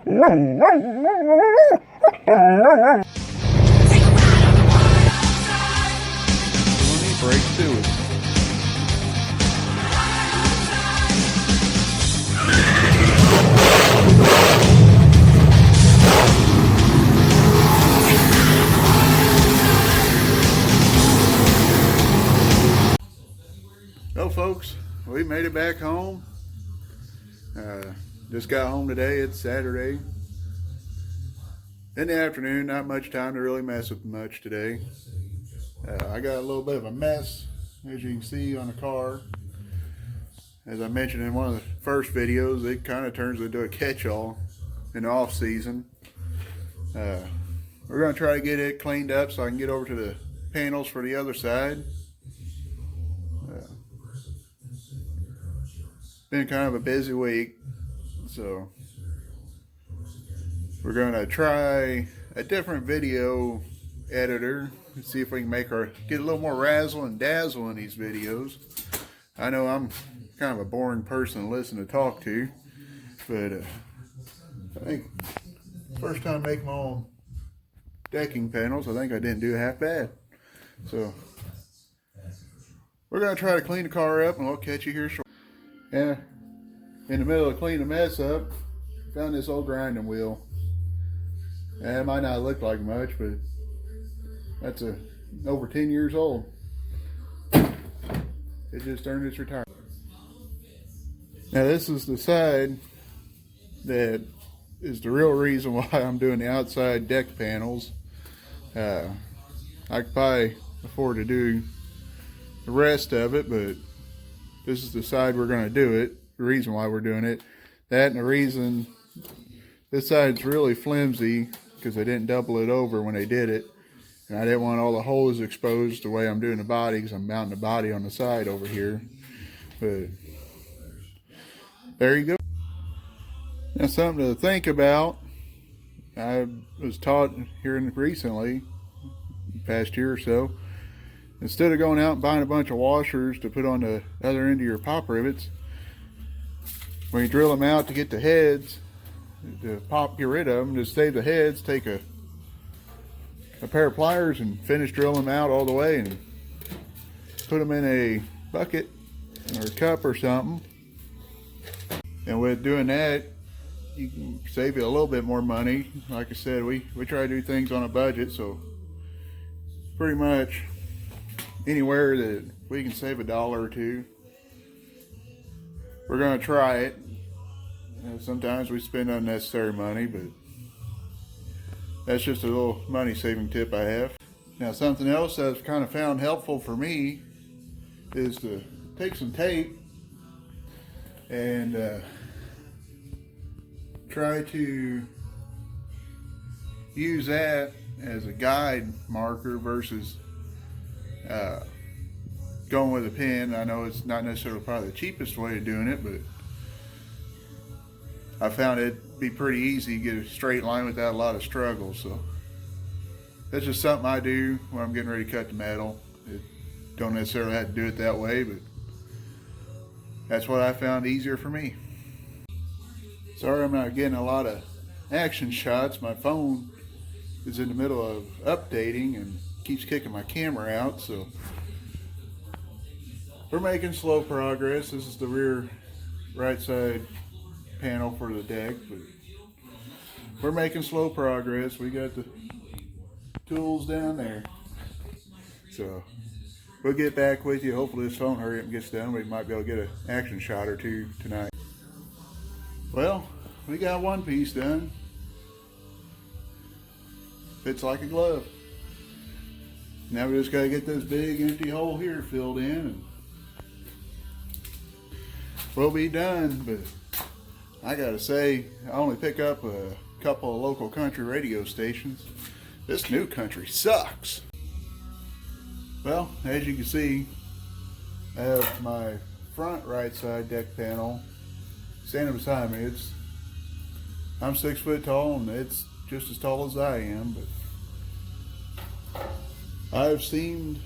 Break through it. Well, folks, we made it back home. Just got home today. It's Saturday. In the afternoon, not much time to really mess with much today. I got a little bit of a mess, as you can see, on the car. As I mentioned in one of the first videos, it kind of turns into a catch-all in the off season. We're going to try to get it cleaned up so I can get over to the panels for the other side. Been kind of a busy week, so we're going to try a different video editor and see if we can get a little more razzle and dazzle in these videos. I know I'm kind of a boring person to listen to talk to, but I think first time making my own decking panels, I think I didn't do half bad. So we're going to try to clean the car up, and we'll catch you here shortly. Yeah, in the middle of cleaning the mess up, found this old grinding wheel. And it might not look like much, but that's over 10 years old. It just earned its retirement. Now this is the side that is the real reason why I'm doing the outside deck panels. I could probably afford to do the rest of it, but this is the side we're going to do it. The reason why we're doing it. That and the reason this side's really flimsy because they didn't double it over when they did it. And I didn't want all the holes exposed the way I'm doing the body because I'm mounting the body on the side over here. But there you go. Now something to think about. I was taught here recently, the past year or so, instead of going out and buying a bunch of washers to put on the other end of your pop rivets, when you drill them out to get the heads, to get rid of them, just save the heads, take a pair of pliers and finish drilling them out all the way and put them in a bucket or a cup or something. And with doing that, you can save you a little bit more money. Like I said, we try to do things on a budget, so pretty much anywhere that we can save $1 or $2, we're going to try it. Sometimes we spend unnecessary money, but that's just a little money saving tip I have. Now something else that I've kind of found helpful for me is to take some tape and try to use that as a guide marker versus going with a pen. I know it's not necessarily probably the cheapest way of doing it, but I found it be pretty easy to get a straight line without a lot of struggle. So that's just something I do when I'm getting ready to cut the metal. Don't necessarily have to do it that way, but that's what I found easier for me. Sorry I'm not getting a lot of action shots. My phone is in the middle of updating and keeps kicking my camera out, so we're making slow progress. This is the rear right side panel for the deck, but we're making slow progress. We got the tools down there, so we'll get back with you. Hopefully this phone hurry up and gets done. We might be able to get an action shot or two tonight. Well, we got one piece done. Fits like a glove. Now we just got to get this big empty hole here filled in and we'll be done. But I gotta say, I only pick up a couple of local country radio stations. This new country sucks. Well, as you can see, I have my front right side deck panel standing beside me. I'm 6 foot tall and it's just as tall as I am, but I've seamed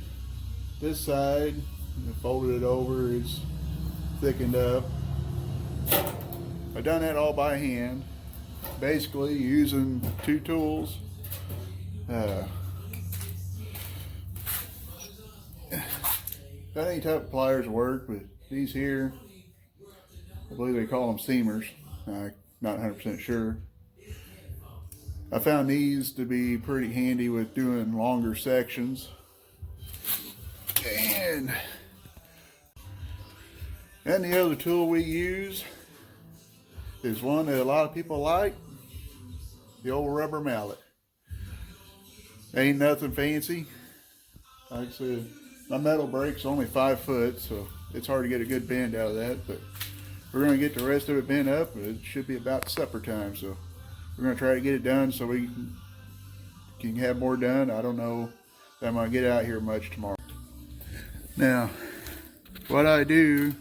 this side and folded it over. It's thickened up. I've done that all by hand. basically using two tools. Not any type of pliers work, but these here, I believe they call them seamers. I'm not 100% sure. I found these to be pretty handy with doing longer sections. And the other tool we use is one that a lot of people like, the old rubber mallet. Ain't nothing fancy. Like I said, my metal brake's only 5 foot, so it's hard to get a good bend out of that, but we're going to get the rest of it bent up. It should be about supper time, so we're going to try to get it done so we can have more done. I don't know if I'm going to get out here much tomorrow. Now, what I do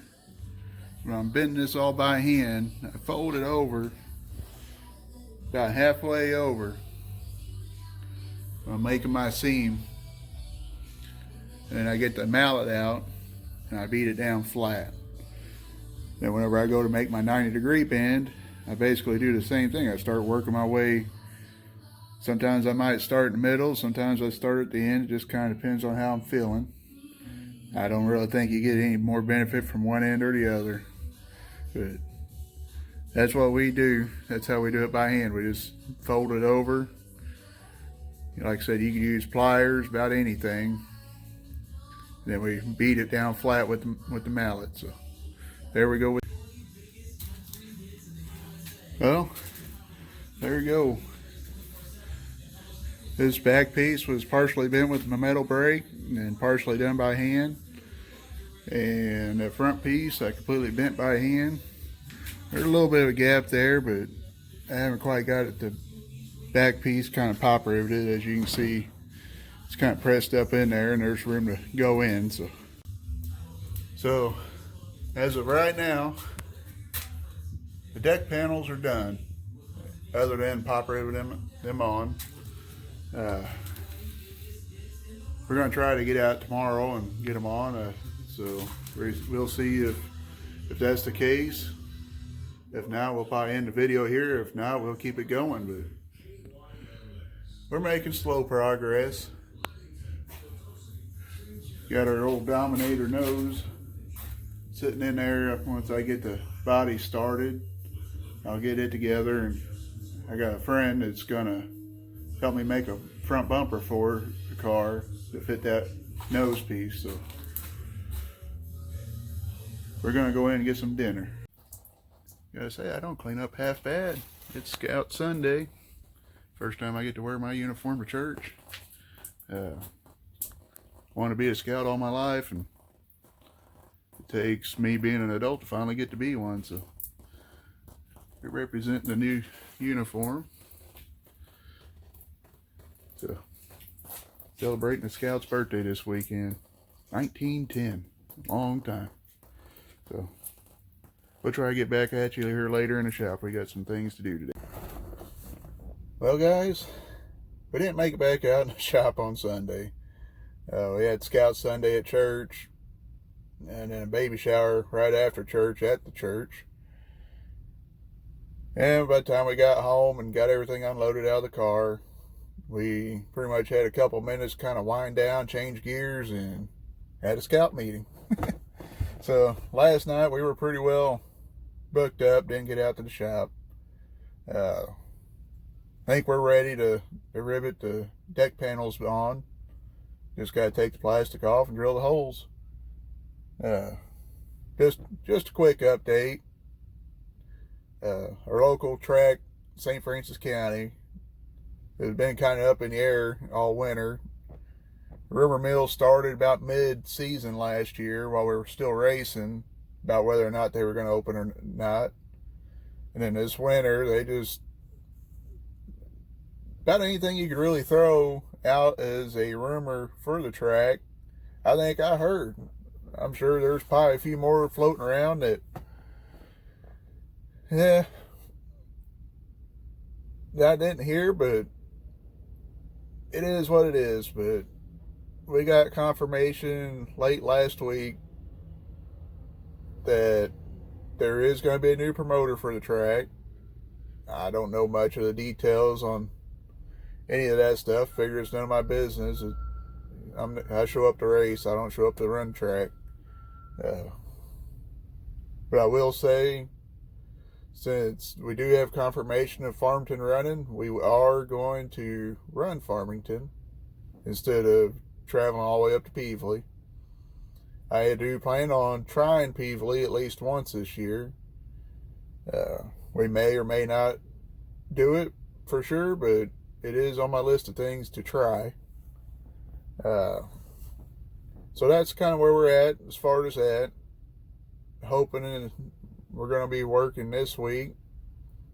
when I'm bending this all by hand, I fold it over about halfway over. I'm making my seam, and then I get the mallet out and I beat it down flat. Then whenever I go to make my 90-degree bend, I basically do the same thing. I start working my way. Sometimes I might start in the middle, sometimes I start at the end. It just kind of depends on how I'm feeling. I don't really think you get any more benefit from one end or the other, but that's what we do. That's how we do it by hand. We just fold it over. Like I said, you can use pliers, about anything. Then we beat it down flat with the mallet. So there we go. Well, there you go. This back piece was partially bent with my metal brake and partially done by hand. And the front piece I completely bent by hand. There's a little bit of a gap there, but I haven't quite got it. The back piece kind of pop riveted. As you can see, it's kind of pressed up in there and there's room to go in. So as of right now, the deck panels are done, other than pop riveting them on. We're going to try to get out tomorrow and get them on, so we'll see if that's the case. If not, we'll probably end the video here. If not, we'll keep it going, but we're making slow progress. Got our old Dominator nose sitting in there. Once I get the body started, I'll get it together, and I got a friend that's gonna help me make a front bumper for the car to fit that nose piece. So we're gonna go in and get some dinner. Gotta say, I don't clean up half bad. It's Scout Sunday. First time I get to wear my uniform to church. Wanted to be a scout all my life, and it takes me being an adult to finally get to be one. So we're representing the new uniform. So celebrating the scout's birthday this weekend. 1910, long time. So we'll try to get back at you here later in the shop. We got some things to do today. Well, guys, we didn't make it back out in the shop on Sunday. We had Scout Sunday at church, and then a baby shower right after church at the church. And by the time we got home and got everything unloaded out of the car, we pretty much had a couple minutes to kind of wind down, change gears, and had a scout meeting. So last night we were pretty well booked up, didn't get out to the shop. I think we're ready to rivet the deck panels on. Just got to take the plastic off and drill the holes. Just a quick update. Our local track, St. Francis County, has been kind of up in the air all winter. Rumor mill started about mid-season last year while we were still racing about whether or not they were going to open or not. And then this winter, they just, about anything you could really throw out as a rumor for the track, I think I heard. I'm sure there's probably a few more floating around that, that I didn't hear, but it is what it is. But we got confirmation late last week that there is going to be a new promoter for the track. I don't know much of the details on any of that stuff. Figure it's none of my business. I show up to race. I don't show up to run track. But I will say, since we do have confirmation of Farmington running, we are going to run Farmington instead of traveling all the way up to Peevely. I do plan on trying Peevely at least once this year. We may or may not do it for sure, but it is on my list of things to try. So that's kind of where we're at as far as that. Hoping we're going to be working this week.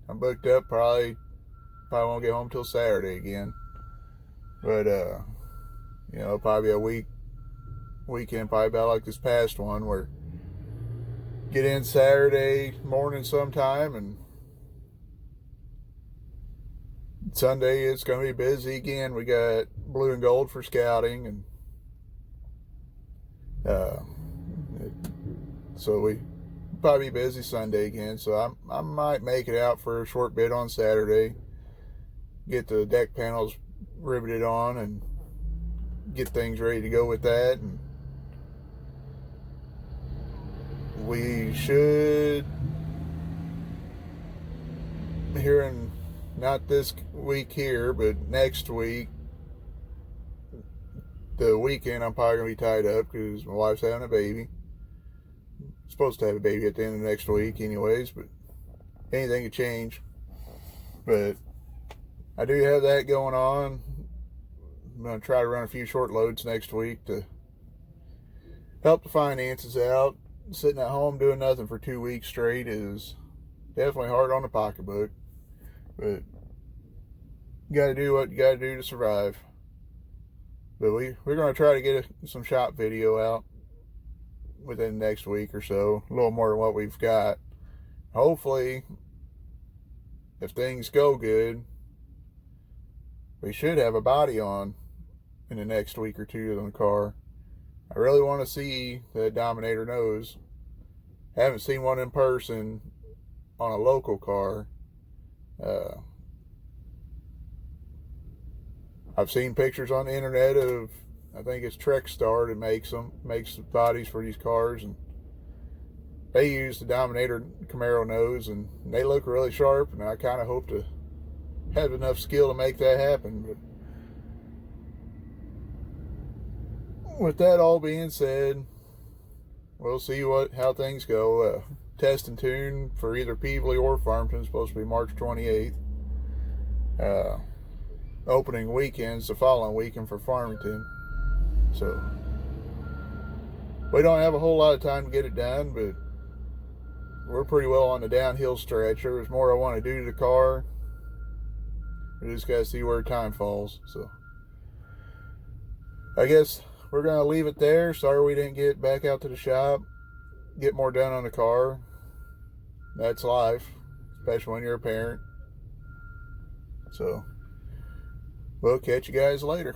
I'm booked up. Probably won't get home till Saturday again. But probably a weekend, probably about like this past one, where get in Saturday morning sometime, and Sunday it's going to be busy again. We got blue and gold for scouting, and so we probably be busy Sunday again. So I might make it out for a short bit on Saturday, get the deck panels riveted on, and get things ready to go with that. And we should, here in, not this week here, but next week, the weekend, I'm probably going to be tied up because my wife's having a baby. Supposed to have a baby at the end of next week anyways, but anything could change. But I do have that going on. I'm going to try to run a few short loads next week to help the finances out. Sitting at home doing nothing for 2 weeks straight is definitely hard on the pocketbook, but you got to do what you got to do to survive. But we're going to try to get some shop video out within the next week or so, a little more than what we've got. Hopefully, if things go good, we should have a body on in the next week or two on the car. I really want to see the Dominator nose. Haven't seen one in person on a local car. I've seen pictures on the internet of, I think it's Trek Star that makes the bodies for these cars, and they use the Dominator Camaro nose, and they look really sharp, and I kind of hope to have enough skill to make that happen. But with that all being said, we'll see how things go. Test and tune for either Peevely or Farmington is supposed to be March 28th. Opening weekend's the following weekend for Farmington. So we don't have a whole lot of time to get it done, but we're pretty well on the downhill stretch. There was more I want to do to the car. We just got to see where time falls. So I guess we're going to leave it there. Sorry we didn't get back out to the shop, get more done on the car. That's life, especially when you're a parent. So we'll catch you guys later.